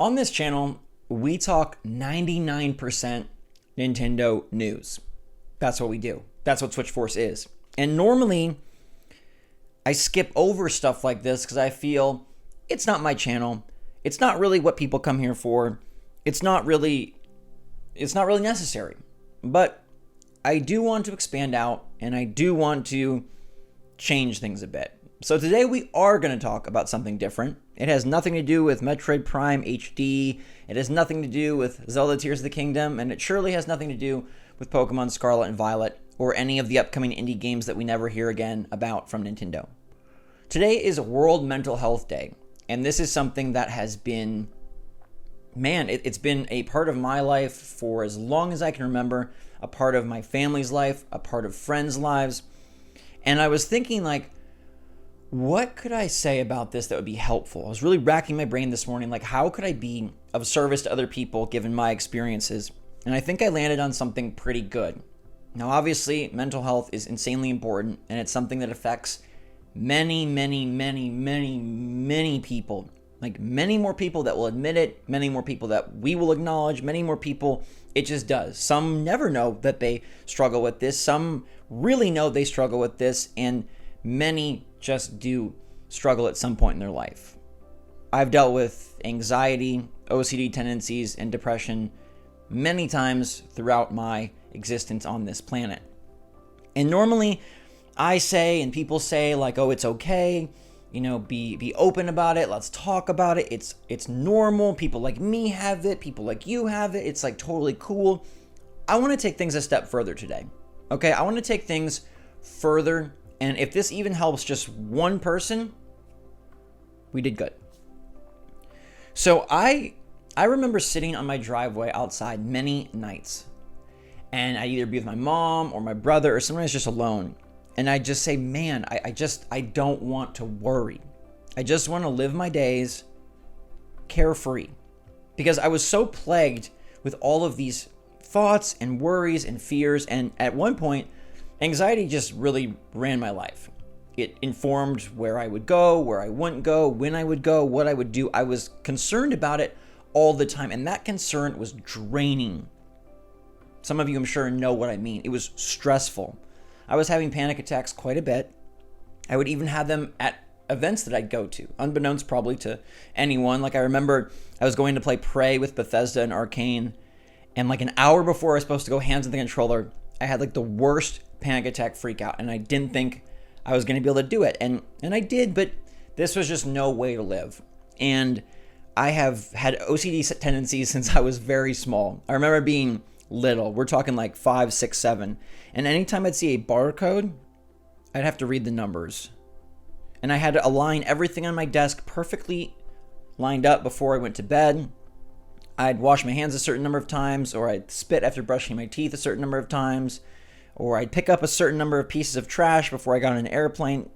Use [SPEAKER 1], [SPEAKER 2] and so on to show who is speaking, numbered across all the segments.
[SPEAKER 1] On this channel, we talk 99% Nintendo news. That's what we do. That's what SwitchForce is. And normally, I skip over stuff like this because I feel it's not my channel. It's not really what people come here for. It's not really necessary. But I do want to expand out, and I do want to change things a bit. So today we are going to talk about something different. It has nothing to do with Metroid Prime HD. It has nothing to do with Zelda Tears of the Kingdom, and it surely has nothing to do with Pokemon Scarlet and Violet or any of the upcoming indie games that we never hear again about from Nintendo. Today is World Mental Health Day, and this is something that has been, it's been a part of my life for as long as I can remember, a part of my family's life, a part of friends' lives. And I was thinking, what could I say about this that would be helpful? I was really racking my brain this morning, how could I be of service to other people given my experiences? And I think I landed on something pretty good. Now, obviously, mental health is insanely important, and it's something that affects many people. Many more people that will admit it, many more people that we will acknowledge, many more people it just does. Some never know that they struggle with this. Some really know they struggle with this, and many just do struggle at some point in their life. I've dealt with anxiety, OCD tendencies, and depression many times throughout my existence on this planet. And normally I say, and people say, oh, it's okay, be open about it, let's talk about it, it's normal, people like me have it, people like you have it, it's totally cool. I want to take things a step further today, okay? I want to take things further, and if this even helps just one person, we did good. So I remember sitting on my driveway outside many nights, and I'd either be with my mom or my brother, or sometimes just alone. And I just say, man, I don't want to worry. I just want to live my days carefree. Because I was so plagued with all of these thoughts and worries and fears. And at one point, anxiety just really ran my life. It informed where I would go, where I wouldn't go, when I would go, what I would do. I was concerned about it all the time. And that concern was draining. Some of you, I'm sure, know what I mean. It was stressful. I was having panic attacks quite a bit. I would even have them at events that I'd go to, unbeknownst probably to anyone. I remember I was going to play Prey with Bethesda and Arcane, and an hour before I was supposed to go hands on the controller, I had the worst panic attack freak out, and I didn't think I was going to be able to do it. And I did, but this was just no way to live. And I have had OCD tendencies since I was very small. I remember being little. We're talking 5, 6, 7. And anytime I'd see a barcode, I'd have to read the numbers. And I had to align everything on my desk perfectly lined up before I went to bed. I'd wash my hands a certain number of times, or I'd spit after brushing my teeth a certain number of times, or I'd pick up a certain number of pieces of trash before I got on an airplane.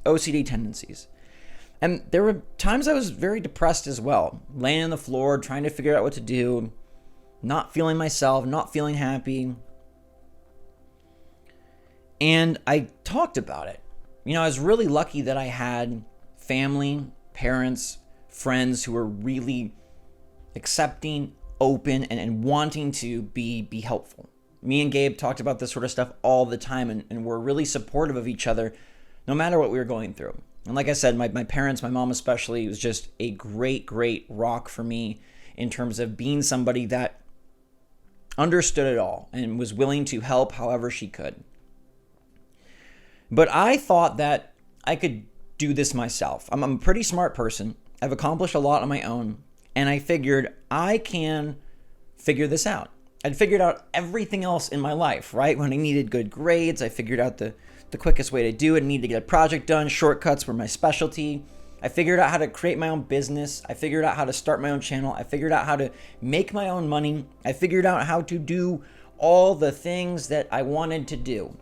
[SPEAKER 1] OCD tendencies. And there were times I was very depressed as well, laying on the floor, trying to figure out what to do, not feeling myself, not feeling happy. And I talked about it. I was really lucky that I had family, parents, friends who were really accepting, open, and wanting to be helpful. Me and Gabe talked about this sort of stuff all the time, and we're really supportive of each other no matter what we were going through. And like I said, my parents, my mom especially, was just a great rock for me in terms of being somebody that understood it all and was willing to help however she could. But I thought that I could do this myself. I'm a pretty smart person. I've accomplished a lot on my own, and I figured I can figure this out. I'd figured out everything else in my life, right? When I needed good grades, I figured out the quickest way to do it. I needed to get a project done. Shortcuts were my specialty. I figured out how to create my own business. I figured out how to start my own channel. I figured out how to make my own money. I figured out how to do all the things that I wanted to do.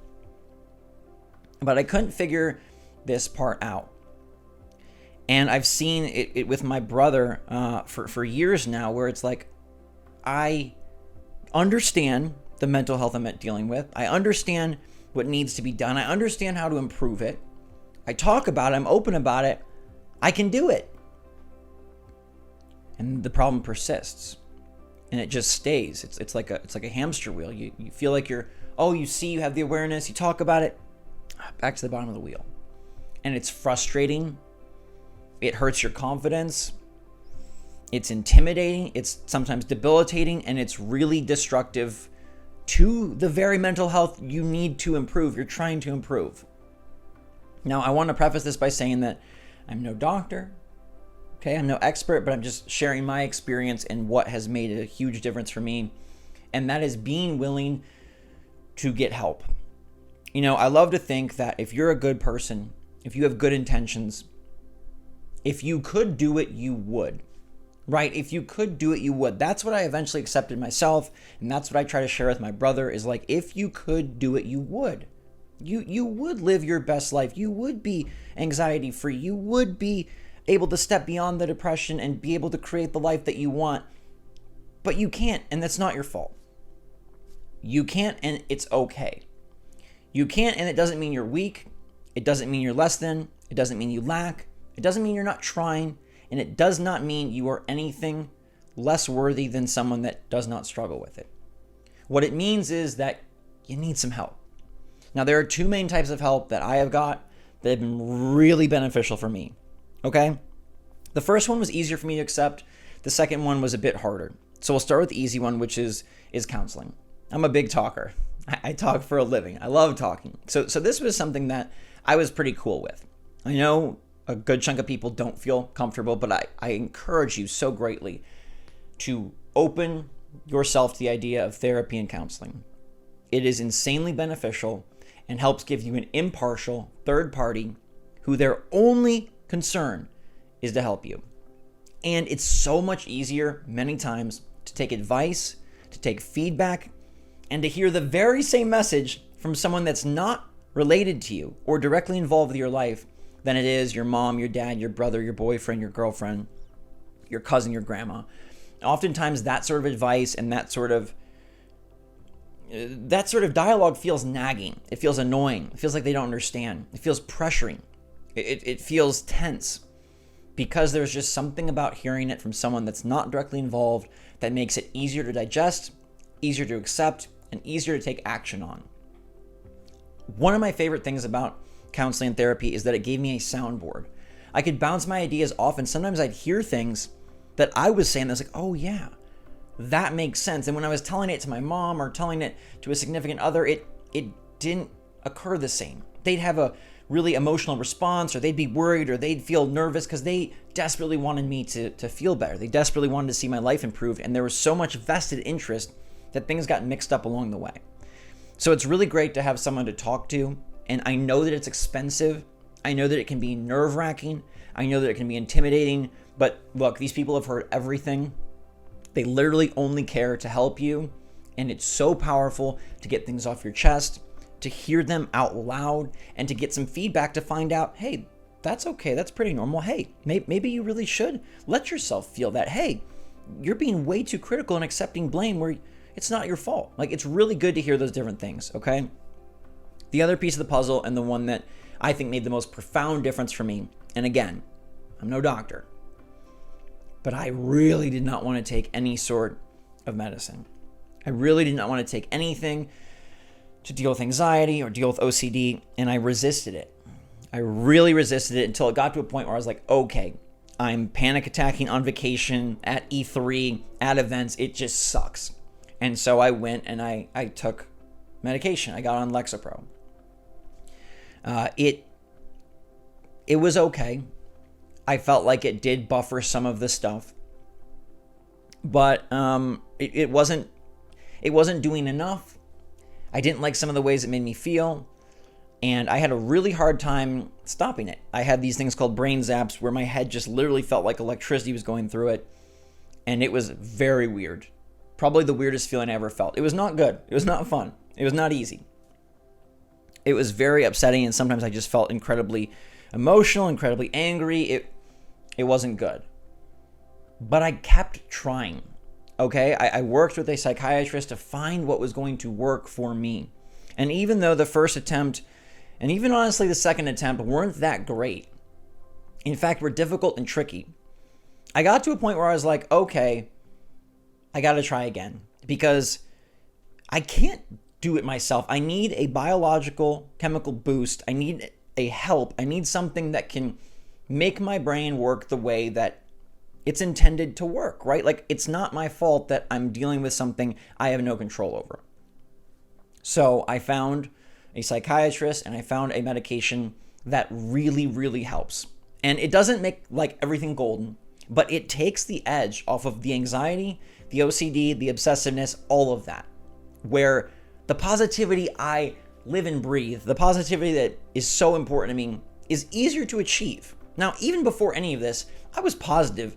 [SPEAKER 1] But I couldn't figure this part out. And I've seen it with my brother for years now, where it's I understand the mental health I'm dealing with. I understand what needs to be done. I understand how to improve it. I talk about it. I'm open about it. I can do it. and the problem persists, and it just stays. It's like a hamster wheel. You feel like you have the awareness, you talk about it, back to the bottom of the wheel. And it's frustrating. It hurts your confidence. It's intimidating. It's sometimes debilitating, and it's really destructive to the very mental health you need to improve. You're trying to improve. Now, I want to preface this by saying that I'm no doctor. Okay, I'm no expert, but I'm just sharing my experience and what has made a huge difference for me. And that is being willing to get help. I love to think that if you're a good person, if you have good intentions, if you could do it, you would. Right? If you could do it, you would. That's what I eventually accepted myself. And that's what I try to share with my brother is like, if you could do it, you would. You would live your best life. You would be anxiety free. You would be able to step beyond the depression and be able to create the life that you want. But you can't, and that's not your fault. You can't, and it's okay. You can't, and it doesn't mean you're weak. It doesn't mean you're less than. It doesn't mean you lack. It doesn't mean you're not trying. And it does not mean you are anything less worthy than someone that does not struggle with it. What it means is that you need some help. Now, there are two main types of help that I have got that have been really beneficial for me. Okay? The first one was easier for me to accept. The second one was a bit harder. So we'll start with the easy one, which is counseling. I'm a big talker. I talk for a living. I love talking. So this was something that I was pretty cool with. I know a good chunk of people don't feel comfortable, but I encourage you so greatly to open yourself to the idea of therapy and counseling. It is insanely beneficial and helps give you an impartial third party who their only concern is to help you. And it's so much easier many times to take advice, to take feedback, and to hear the very same message from someone that's not related to you or directly involved with your life than it is your mom, your dad, your brother, your boyfriend, your girlfriend, your cousin, your grandma. Oftentimes that sort of advice and that sort of dialogue feels nagging. It feels annoying. It feels like they don't understand. It feels pressuring. It feels tense because there's just something about hearing it from someone that's not directly involved that makes it easier to digest, easier to accept, and easier to take action on. One of my favorite things about counseling and therapy is that it gave me a soundboard. I could bounce my ideas off, and sometimes I'd hear things that I was saying that's like, oh yeah, that makes sense. And when I was telling it to my mom or telling it to a significant other, it didn't occur the same. They'd have a really emotional response, or they'd be worried, or they'd feel nervous because they desperately wanted me to feel better. They desperately wanted to see my life improve, and there was so much vested interest that things got mixed up along the way. So it's really great to have someone to talk to. And I know that it's expensive. I know that it can be nerve-wracking. I know that it can be intimidating. But look, these people have heard everything. They literally only care to help you. And it's so powerful to get things off your chest, to hear them out loud, and to get some feedback to find out, hey, that's okay. That's pretty normal. Hey, maybe you really should let yourself feel that. Hey, you're being way too critical and accepting blame where it's not your fault. Like, it's really good to hear those different things, okay? The other piece of the puzzle, and the one that I think made the most profound difference for me, and again, I'm no doctor, but I really did not want to take any sort of medicine. I really did not want to take anything to deal with anxiety or deal with OCD, and I resisted it. I really resisted it until it got to a point where I was like, okay, I'm panic attacking on vacation, at E3, at events. It just sucks. And so I went and I took medication. I got on Lexapro. It was okay. I felt like it did buffer some of the stuff, but it wasn't doing enough. I didn't like some of the ways it made me feel, and I had a really hard time stopping it. I had these things called brain zaps where my head just literally felt like electricity was going through it, and it was very weird. Probably the weirdest feeling I ever felt. It was not good. It was not fun. It was not easy. It was very upsetting, and sometimes I just felt incredibly emotional, incredibly angry. It wasn't good. But I kept trying, okay? I worked with a psychiatrist to find what was going to work for me. And even though the first attempt, and even honestly the second attempt, weren't that great, in fact, were difficult and tricky, I got to a point where I was like, okay, I got to try again because I can't do it myself. I need a biological chemical boost. I need a help. I need something that can make my brain work the way that it's intended to work, right? Like, it's not my fault that I'm dealing with something I have no control over. So I found a psychiatrist and I found a medication that really, really helps. And it doesn't make like everything golden, but it takes the edge off of the anxiety, the OCD, the obsessiveness, all of that. Where the positivity I live and breathe, the positivity that is so important to me, is easier to achieve. Now, even before any of this, I was positive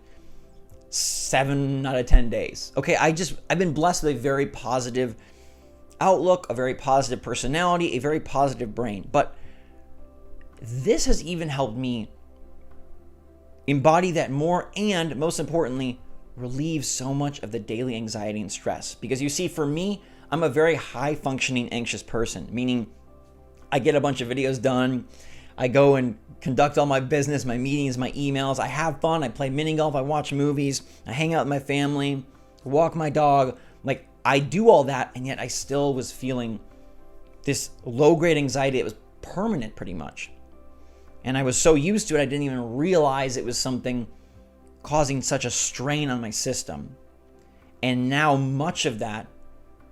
[SPEAKER 1] 7 out of 10 days. Okay, I've been blessed with a very positive outlook, a very positive personality, a very positive brain. But this has even helped me embody that more, and most importantly, relieve so much of the daily anxiety and stress. Because you see, for me, I'm a very high functioning anxious person, meaning I get a bunch of videos done. I go and conduct all my business, my meetings, my emails. I have fun. I play mini golf. I watch movies. I hang out with my family, walk my dog. Like, I do all that, and yet I still was feeling this low-grade anxiety that was permanent pretty much. And I was so used to it, I didn't even realize it was something causing such a strain on my system. And now much of that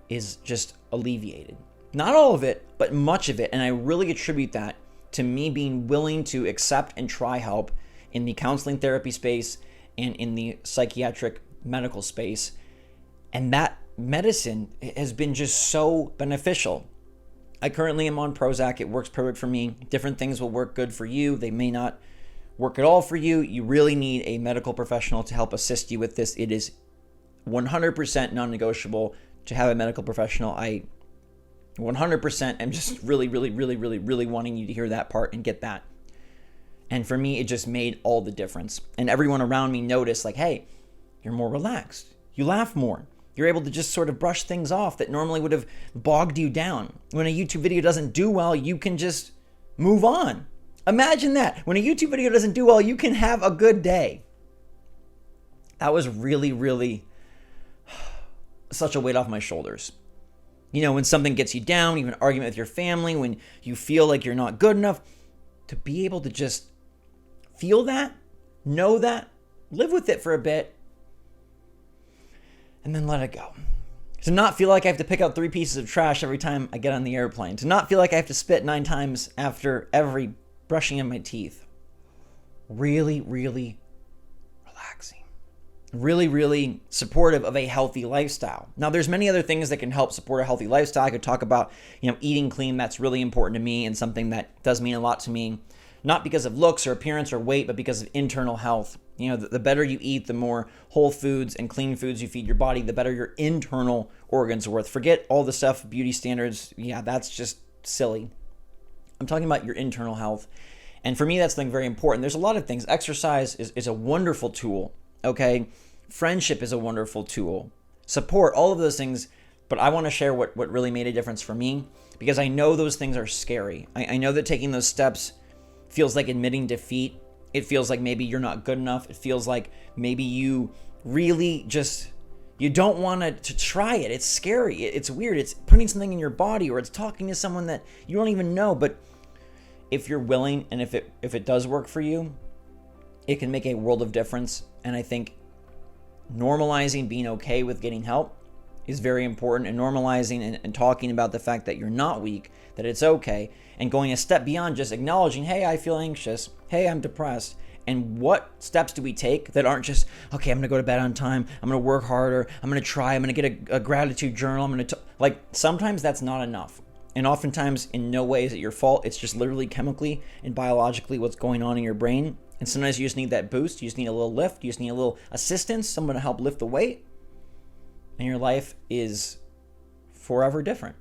[SPEAKER 1] is just alleviated. Not all of it, but much of it. And I really attribute that to me being willing to accept and try help in the counseling therapy space and in the psychiatric medical space. And that medicine has been just so beneficial. I currently am on Prozac. It works perfect for me. Different things will work good for you. They may not work at all for you. You really need a medical professional to help assist you with this. It is 100% non-negotiable to have a medical professional. I 100% am just really wanting you to hear that part and get that. And for me, it just made all the difference. And everyone around me noticed, like, hey, you're more relaxed. You laugh more. You're able to just sort of brush things off that normally would have bogged you down. When a YouTube video doesn't do well, you can just move on. Imagine that. When a YouTube video doesn't do well, you can have a good day. That was really such a weight off my shoulders. You know, when something gets you down, even an argument with your family, when you feel like you're not good enough, to be able to just feel that, know that, live with it for a bit, and then let it go. To not feel like I have to pick out 3 pieces of trash every time I get on the airplane. To not feel like I have to spit 9 times after every brushing of my teeth. Really relaxing. Really supportive of a healthy lifestyle. Now, there's many other things that can help support a healthy lifestyle. I could talk about, eating clean. That's really important to me and something that does mean a lot to me. Not because of looks or appearance or weight, but because of internal health. The better you eat, the more whole foods and clean foods you feed your body, the better your internal organs are worth. Forget all the stuff, beauty standards. Yeah, that's just silly. I'm talking about your internal health. And for me, that's something very important. There's a lot of things. Exercise is a wonderful tool, okay? Friendship is a wonderful tool. Support, all of those things. But I want to share what really made a difference for me, because I know those things are scary. I know that taking those steps feels like admitting defeat. It feels like maybe you're not good enough. It feels like maybe you really you don't want to try it. It's scary. It's weird. It's putting something in your body, or it's talking to someone that you don't even know. But if you're willing, and if it does work for you, it can make a world of difference. And I think normalizing being okay with getting help is very important, and normalizing and talking about the fact that you're not weak, that it's okay, and going a step beyond just acknowledging, hey, I feel anxious, hey, I'm depressed, and what steps do we take that aren't just, okay, I'm going to go to bed on time, I'm going to work harder, I'm going to try, I'm going to get a gratitude journal, I'm going to, sometimes that's not enough. And oftentimes, in no way is it your fault. It's just literally chemically and biologically what's going on in your brain. And sometimes you just need that boost, you just need a little lift, you just need a little assistance, someone to help lift the weight, and your life is forever different.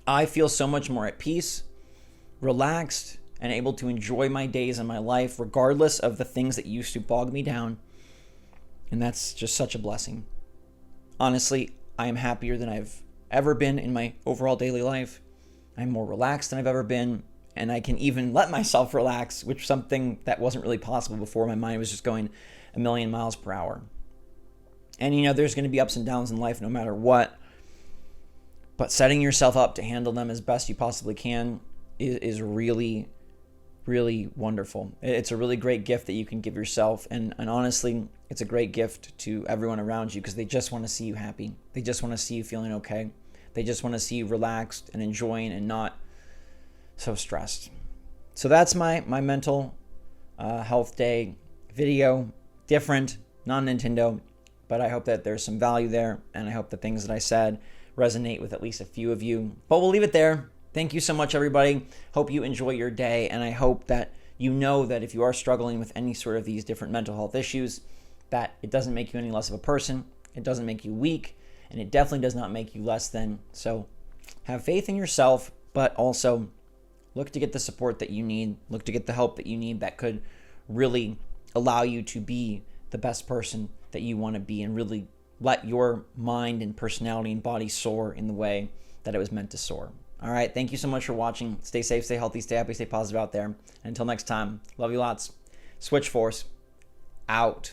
[SPEAKER 1] I feel so much more at peace, relaxed, and able to enjoy my days and my life regardless of the things that used to bog me down. And that's just such a blessing. Honestly, I am happier than I've ever been in my overall daily life. I'm more relaxed than I've ever been, and I can even let myself relax, which is something that wasn't really possible before. My mind was just going a million miles per hour. And there's going to be ups and downs in life no matter what. But setting yourself up to handle them as best you possibly can is really, really wonderful. It's a really great gift that you can give yourself. And honestly, it's a great gift to everyone around you because they just want to see you happy. They just want to see you feeling okay. They just want to see you relaxed and enjoying and not so stressed. So that's my mental health day video. Different, non-Nintendo, but I hope that there's some value there, and I hope the things that I said resonate with at least a few of you. But we'll leave it there. Thank you so much, everybody. Hope you enjoy your day, and I hope that you know that if you are struggling with any sort of these different mental health issues, that it doesn't make you any less of a person, it doesn't make you weak, and it definitely does not make you less than. So have faith in yourself, but also look to get the support that you need, look to get the help that you need that could really allow you to be the best person that you want to be and really let your mind and personality and body soar in the way that it was meant to soar. All right, thank you so much for watching. Stay safe, stay healthy, stay happy, stay positive out there. And until next time, love you lots. SwitchForce, out.